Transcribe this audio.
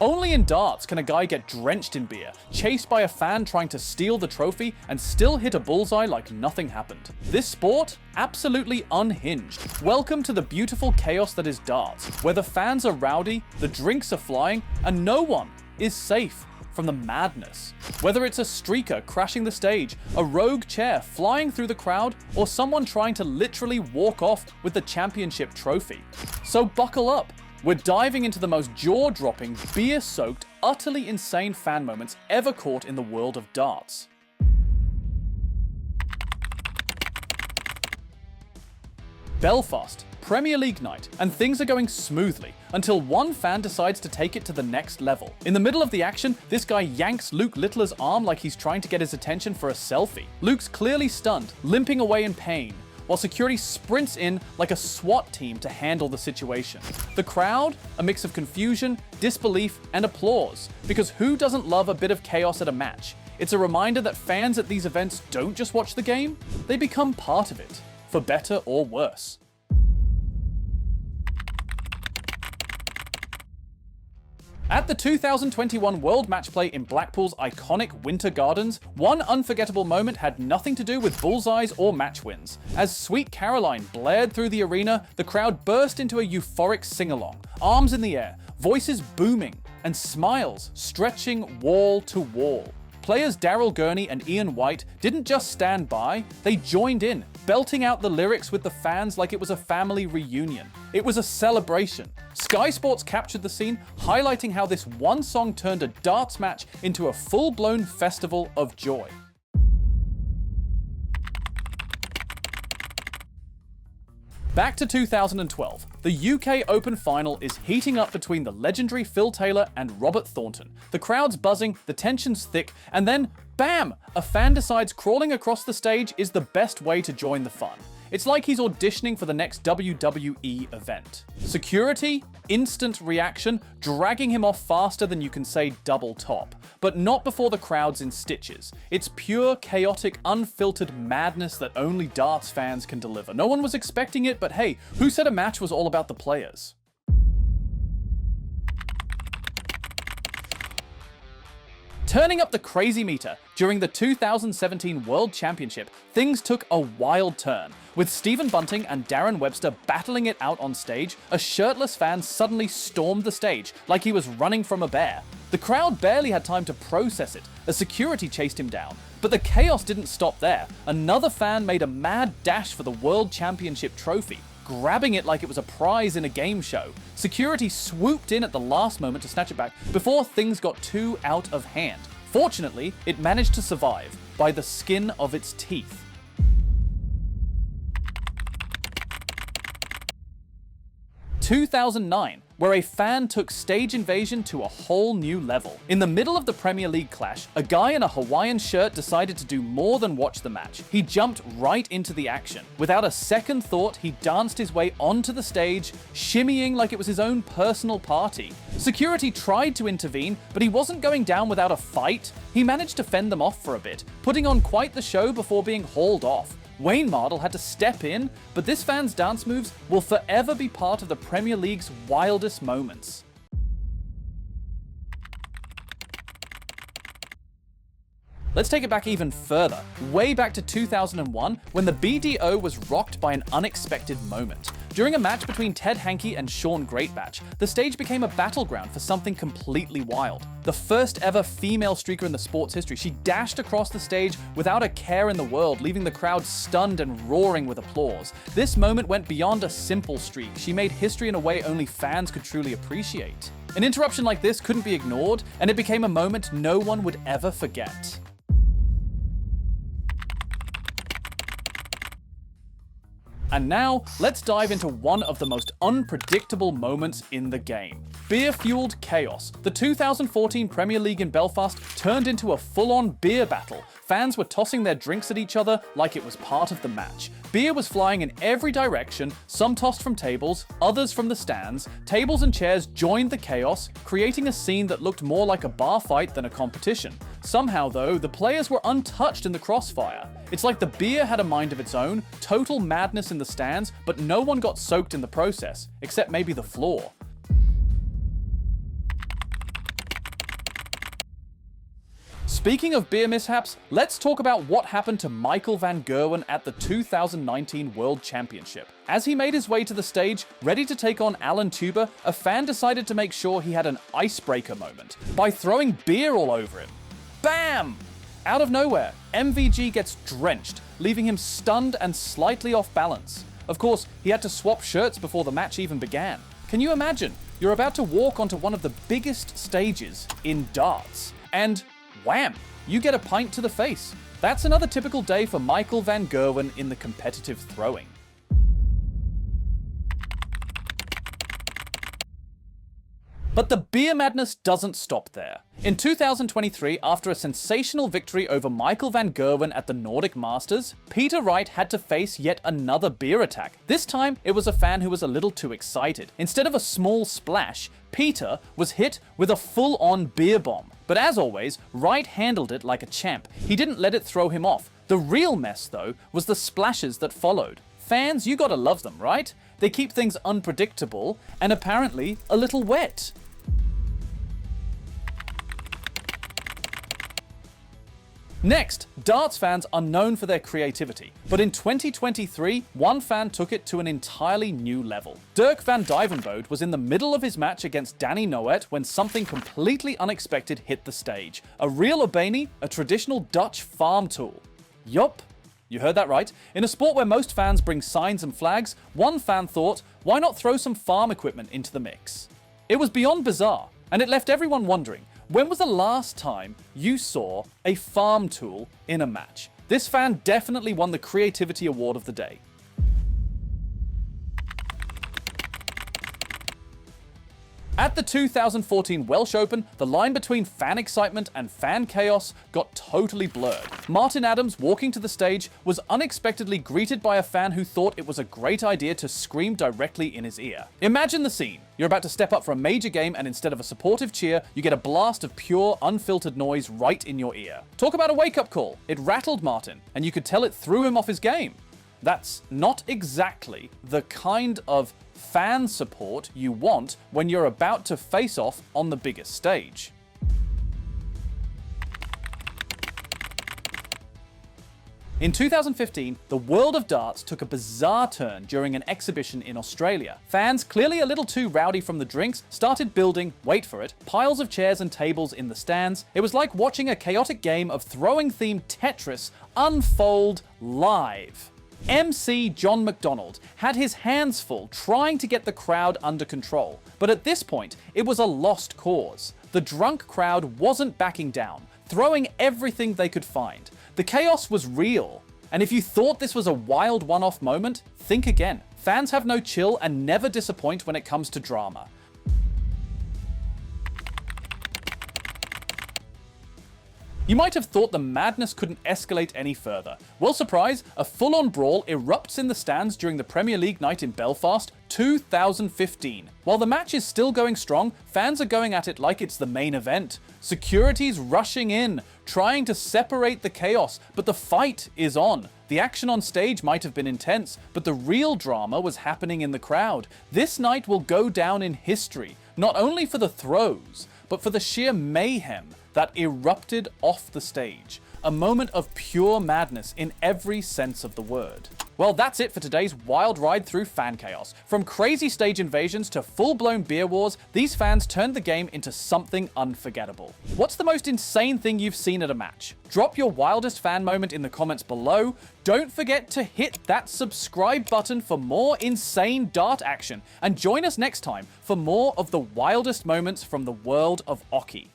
Only in darts can a guy get drenched in beer, chased by a fan trying to steal the trophy, and still hit a bullseye like nothing happened. This sport? Absolutely unhinged. Welcome to the beautiful chaos that is darts, where the fans are rowdy, the drinks are flying, and no one is safe from the madness. Whether it's a streaker crashing the stage, a rogue chair flying through the crowd, or someone trying to literally walk off with the championship trophy. So buckle up. We're diving into the most jaw-dropping, beer-soaked, utterly insane fan moments ever caught in the world of darts. Belfast, Premier League night, and things are going smoothly until one fan decides to take it to the next level. In the middle of the action, this guy yanks Luke Littler's arm like he's trying to get his attention for a selfie. Luke's clearly stunned, limping away in pain, while security sprints in like a SWAT team to handle the situation. The crowd, a mix of confusion, disbelief, and applause, because who doesn't love a bit of chaos at a match? It's a reminder that fans at these events don't just watch the game, they become part of it, for better or worse. At the 2021 World Match Play in Blackpool's iconic Winter Gardens, one unforgettable moment had nothing to do with bullseyes or match wins. As Sweet Caroline blared through the arena, the crowd burst into a euphoric sing-along, arms in the air, voices booming, and smiles stretching wall to wall. Players Daryl Gurney and Ian White didn't just stand by, they joined in, belting out the lyrics with the fans like it was a family reunion. It was a celebration. Sky Sports captured the scene, highlighting how this one song turned a darts match into a full-blown festival of joy. Back to 2012, the UK Open final is heating up between the legendary Phil Taylor and Robert Thornton. The crowd's buzzing, the tension's thick, and then, bam! A fan decides crawling across the stage is the best way to join the fun. It's like he's auditioning for the next WWE event. Security, instant reaction, dragging him off faster than you can say double top. But not before the crowd's in stitches. It's pure, chaotic, unfiltered madness that only darts fans can deliver. No one was expecting it, but hey, who said a match was all about the players? Turning up the crazy meter, during the 2017 World Championship, things took a wild turn. With Stephen Bunting and Darren Webster battling it out on stage, a shirtless fan suddenly stormed the stage like he was running from a bear. The crowd barely had time to process it, as security chased him down. But the chaos didn't stop there. Another fan made a mad dash for the World Championship trophy, grabbing it like it was a prize in a game show. Security swooped in at the last moment to snatch it back before things got too out of hand. Fortunately, it managed to survive by the skin of its teeth. (2009), where a fan took stage invasion to a whole new level. In the middle of the Premier League clash, a guy in a Hawaiian shirt decided to do more than watch the match. He jumped right into the action. Without a second thought, he danced his way onto the stage, shimmying like it was his own personal party. Security tried to intervene, but he wasn't going down without a fight. He managed to fend them off for a bit, putting on quite the show before being hauled off. Wayne Mardle had to step in, but this fan's dance moves will forever be part of the Premier League's wildest moments. Let's take it back even further, way back to 2001, when the BDO was rocked by an unexpected moment. During a match between Ted Hankey and Sean Greatbatch, the stage became a battleground for something completely wild. The first ever female streaker in the sport's history, she dashed across the stage without a care in the world, leaving the crowd stunned and roaring with applause. This moment went beyond a simple streak. She made history in a way only fans could truly appreciate. An interruption like this couldn't be ignored, and it became a moment no one would ever forget. And now, let's dive into one of the most unpredictable moments in the game. Beer-fueled chaos. The 2014 Premier League in Belfast turned into a full-on beer battle. Fans were tossing their drinks at each other like it was part of the match. Beer was flying in every direction, some tossed from tables, others from the stands. Tables and chairs joined the chaos, creating a scene that looked more like a bar fight than a competition. Somehow, though, the players were untouched in the crossfire. It's like the beer had a mind of its own, total madness in the stands, but no one got soaked in the process, except maybe the floor. Speaking of beer mishaps, let's talk about what happened to Michael van Gerwen at the 2019 World Championship. As he made his way to the stage, ready to take on Alan Tuber, a fan decided to make sure he had an icebreaker moment by throwing beer all over him. Bam! Out of nowhere, MVG gets drenched, leaving him stunned and slightly off balance. Of course, he had to swap shirts before the match even began. Can you imagine? You're about to walk onto one of the biggest stages in darts, and wham! You get a pint to the face. That's another typical day for Michael van Gerwen in the competitive throwing. But the beer madness doesn't stop there. In 2023, after a sensational victory over Michael van Gerwen at the Nordic Masters, Peter Wright had to face yet another beer attack. This time, it was a fan who was a little too excited. Instead of a small splash, Peter was hit with a full-on beer bomb. But as always, Wright handled it like a champ. He didn't let it throw him off. The real mess, though, was the splashes that followed. Fans, you gotta love them, right? They keep things unpredictable and apparently a little wet. Next, darts fans are known for their creativity, but in 2023, one fan took it to an entirely new level. Dirk van Dijvenbode was in the middle of his match against Danny Noet when something completely unexpected hit the stage. A real Obani, a traditional Dutch farm tool. Yup, you heard that right. In a sport where most fans bring signs and flags, one fan thought, why not throw some farm equipment into the mix? It was beyond bizarre, and it left everyone wondering, when was the last time you saw a farm tool in a match? This fan definitely won the Creativity Award of the day. At the 2014 Welsh Open, the line between fan excitement and fan chaos got totally blurred. Martin Adams, walking to the stage, was unexpectedly greeted by a fan who thought it was a great idea to scream directly in his ear. Imagine the scene. You're about to step up for a major game, and instead of a supportive cheer, you get a blast of pure, unfiltered noise right in your ear. Talk about a wake-up call. It rattled Martin, and you could tell it threw him off his game. That's not exactly the kind of fan support you want when you're about to face off on the biggest stage. In 2015, the world of darts took a bizarre turn during an exhibition in Australia. Fans, clearly a little too rowdy from the drinks, started building, wait for it, piles of chairs and tables in the stands. It was like watching a chaotic game of throwing-themed Tetris unfold live. MC John McDonald had his hands full trying to get the crowd under control, but at this point, it was a lost cause. The drunk crowd wasn't backing down, throwing everything they could find. The chaos was real, and if you thought this was a wild one-off moment, think again. Fans have no chill and never disappoint when it comes to drama. You might have thought the madness couldn't escalate any further. Well, surprise, a full-on brawl erupts in the stands during the Premier League night in Belfast, 2015. While the match is still going strong, fans are going at it like it's the main event. Security's rushing in, trying to separate the chaos, but the fight is on. The action on stage might have been intense, but the real drama was happening in the crowd. This night will go down in history, not only for the throws, but for the sheer mayhem that erupted off the stage. A moment of pure madness in every sense of the word. Well, that's it for today's wild ride through fan chaos. From crazy stage invasions to full-blown beer wars, these fans turned the game into something unforgettable. What's the most insane thing you've seen at a match? Drop your wildest fan moment in the comments below. Don't forget to hit that subscribe button for more insane dart action, and join us next time for more of the wildest moments from the world of hockey.